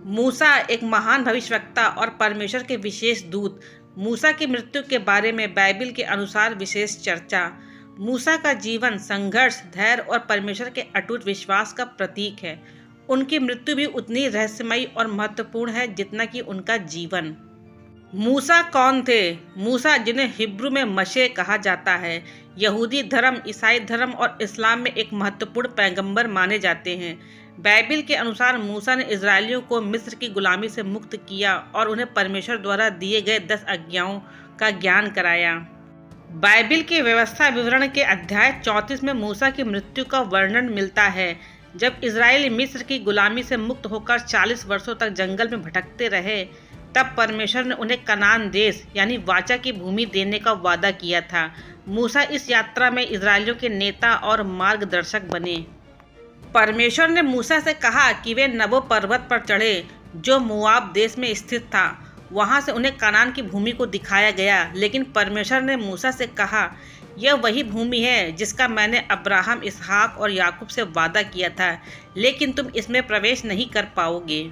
मूसा एक महान भविष्यवक्ता और परमेश्वर के विशेष दूत। मूसा की मृत्यु के बारे में बाइबिल के अनुसार विशेष चर्चा। मूसा का जीवन संघर्ष, धैर्य और परमेश्वर के अटूट विश्वास का प्रतीक है। उनकी मृत्यु भी उतनी रहस्यमयी और महत्वपूर्ण है जितना कि उनका जीवन। मूसा कौन थे? मूसा, जिन्हें हिब्रू में मशे कहा जाता है, यहूदी धर्म, ईसाई धर्म और इस्लाम में एक महत्वपूर्ण पैगंबर माने जाते हैं। बाइबिल के अनुसार मूसा ने इजरायलियों को मिस्र की गुलामी से मुक्त किया और उन्हें परमेश्वर द्वारा दिए गए 10 आज्ञाओं का ज्ञान कराया। बाइबिल के व्यवस्था विवरण के अध्याय 34 में मूसा की मृत्यु का वर्णन मिलता है। जब इजराइल मिस्र की गुलामी से मुक्त होकर 40 वर्षों तक जंगल में भटकते रहे, तब परमेश्वर ने उन्हें कनान देश यानी वाचा की भूमि देने का वादा किया था। मूसा इस यात्रा में इजरायलियों के नेता और मार्गदर्शक बने। परमेश्वर ने मूसा से कहा कि वे नबो पर्वत पर चढ़े, जो मोआब देश में स्थित था। वहां से उन्हें कनान की भूमि को दिखाया गया, लेकिन परमेश्वर ने मूसा से कहा, यह वही भूमि है जिसका मैंने अब्राहम, इसहाक और याकूब से वादा किया था, लेकिन तुम इसमें प्रवेश नहीं कर पाओगे।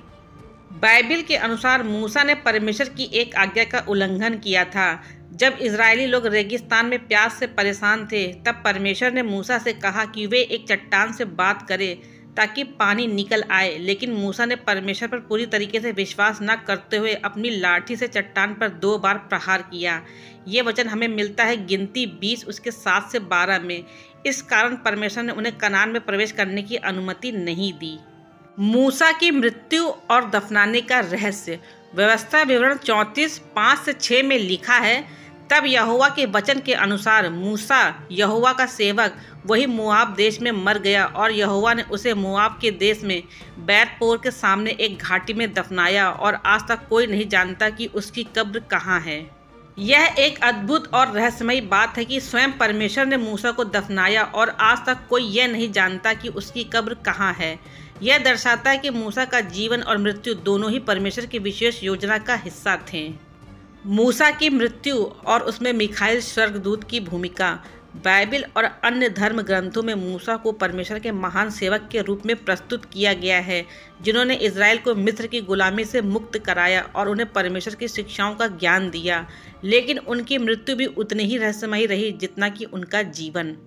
बाइबिल के अनुसार मूसा ने परमेश्वर की एक आज्ञा का उल्लंघन किया था। जब इजरायली लोग रेगिस्तान में प्यास से परेशान थे, तब परमेश्वर ने मूसा से कहा कि वे एक चट्टान से बात करें ताकि पानी निकल आए, लेकिन मूसा ने परमेश्वर पर पूरी तरीके से विश्वास न करते हुए अपनी लाठी से चट्टान पर 2 बार प्रहार किया। ये वचन हमें मिलता है गिनती 20 उसके 7 से 12 में। इस कारण परमेश्वर ने उन्हें कनान में प्रवेश करने की अनुमति नहीं दी। मूसा की मृत्यु और दफनाने का रहस्य। व्यवस्था विवरण 34:5-6 में लिखा है, तब यहोवा के वचन के अनुसार मूसा, यहोवा का सेवक, वही मोआब देश में मर गया और यहोवा ने उसे मोआब के देश में बैत-पोर के सामने एक घाटी में दफनाया और आज तक कोई नहीं जानता कि उसकी कब्र कहाँ है। यह एक अद्भुत और रहस्यमयी बात है कि स्वयं परमेश्वर ने मूसा को दफनाया और आज तक कोई यह नहीं जानता कि उसकी कब्र कहाँ है। यह दर्शाता है कि मूसा का जीवन और मृत्यु दोनों ही परमेश्वर की विशेष योजना का हिस्सा थे। मूसा की मृत्यु और उसमें मिखाइल स्वर्गदूत की भूमिका। बाइबिल और अन्य धर्म ग्रंथों में मूसा को परमेश्वर के महान सेवक के रूप में प्रस्तुत किया गया है, जिन्होंने इजराइल को मिस्र की गुलामी से मुक्त कराया और उन्हें परमेश्वर की शिक्षाओं का ज्ञान दिया। लेकिन उनकी मृत्यु भी उतनी ही रहस्यमयी रही जितना कि उनका जीवन।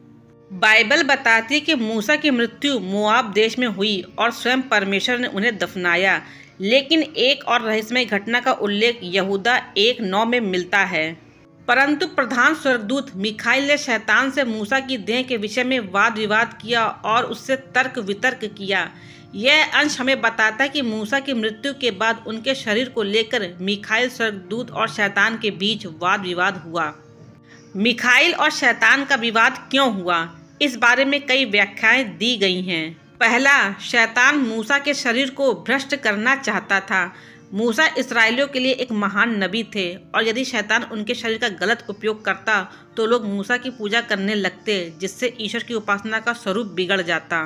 बाइबल बताती है कि मूसा की मृत्यु मोआब देश में हुई और स्वयं परमेश्वर ने उन्हें दफनाया। लेकिन एक और रहस्यमय घटना का उल्लेख यहूदा 1:9 में मिलता है। परंतु प्रधान स्वर्गदूत मिखाइल ने शैतान से मूसा की देह के विषय में वाद विवाद किया और उससे तर्क वितर्क किया। यह अंश हमें बताता है कि मूसा की मृत्यु के बाद उनके शरीर को लेकर मिखाइल स्वर्गदूत और शैतान के बीच वाद विवाद हुआ। मिखाइल और शैतान का विवाद क्यों हुआ, इस बारे में कई व्याख्याएं दी गई हैं। पहला, शैतान मूसा के शरीर को भ्रष्ट करना चाहता था। मूसा इस्राएलियों के लिए एक महान नबी थे और यदि शैतान उनके शरीर का गलत उपयोग करता तो लोग मूसा की पूजा करने लगते, जिससे ईश्वर की उपासना का स्वरूप बिगड़ जाता।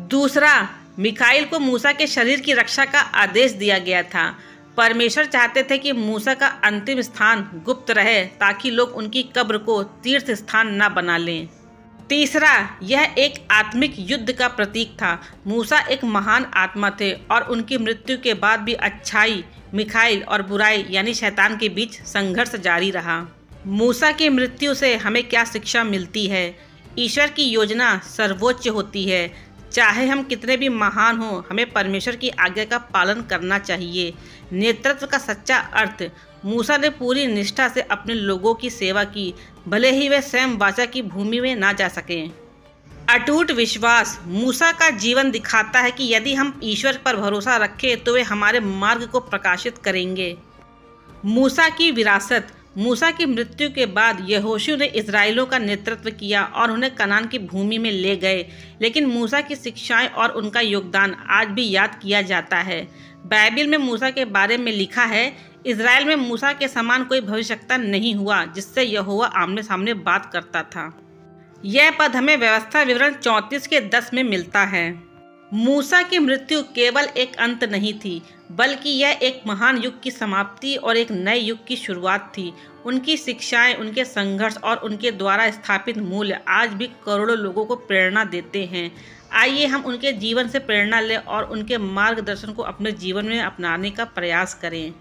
दूसरा, मिखाइल को मूसा के शरीर की रक्षा का आदेश दिया गया था। परमेश्वर चाहते थे कि मूसा का अंतिम स्थान गुप्त रहे ताकि लोग उनकी कब्र को तीर्थ स्थान न बना लें। तीसरा, यह एक आत्मिक युद्ध का प्रतीक था। मूसा एक महान आत्मा थे और उनकी मृत्यु के बाद भी अच्छाई, मिखाइल और बुराई यानी शैतान के बीच संघर्ष जारी रहा। मूसा की मृत्यु से हमें क्या शिक्षा मिलती है? ईश्वर की योजना सर्वोच्च होती है। चाहे हम कितने भी महान हों, हमें परमेश्वर की आज्ञा का पालन करना चाहिए। नेतृत्व का सच्चा अर्थ। मूसा ने पूरी निष्ठा से अपने लोगों की सेवा की, भले ही वे स्वयं वाचा की भूमि में ना जा सकें। अटूट विश्वास। मूसा का जीवन दिखाता है कि यदि हम ईश्वर पर भरोसा रखें तो वे हमारे मार्ग को प्रकाशित करेंगे। मूसा की विरासत। मूसा की मृत्यु के बाद यहोशू ने इजराइलियों का नेतृत्व किया और उन्हें कनान की भूमि में ले गए, लेकिन मूसा की शिक्षाएं और उनका योगदान आज भी याद किया जाता है। बाइबिल में मूसा के बारे में लिखा है, इजराइल में मूसा के समान कोई भविष्यवक्ता नहीं हुआ जिससे यहोवा आमने सामने बात करता था। यह पद हमें व्यवस्था विवरण 34:10 में मिलता है। मूसा की मृत्यु केवल एक अंत नहीं थी, बल्कि यह एक महान युग की समाप्ति और एक नए युग की शुरुआत थी। उनकी शिक्षाएं, उनके संघर्ष और उनके द्वारा स्थापित मूल्य आज भी करोड़ों लोगों को प्रेरणा देते हैं। आइए हम उनके जीवन से प्रेरणा लें और उनके मार्गदर्शन को अपने जीवन में अपनाने का प्रयास करें।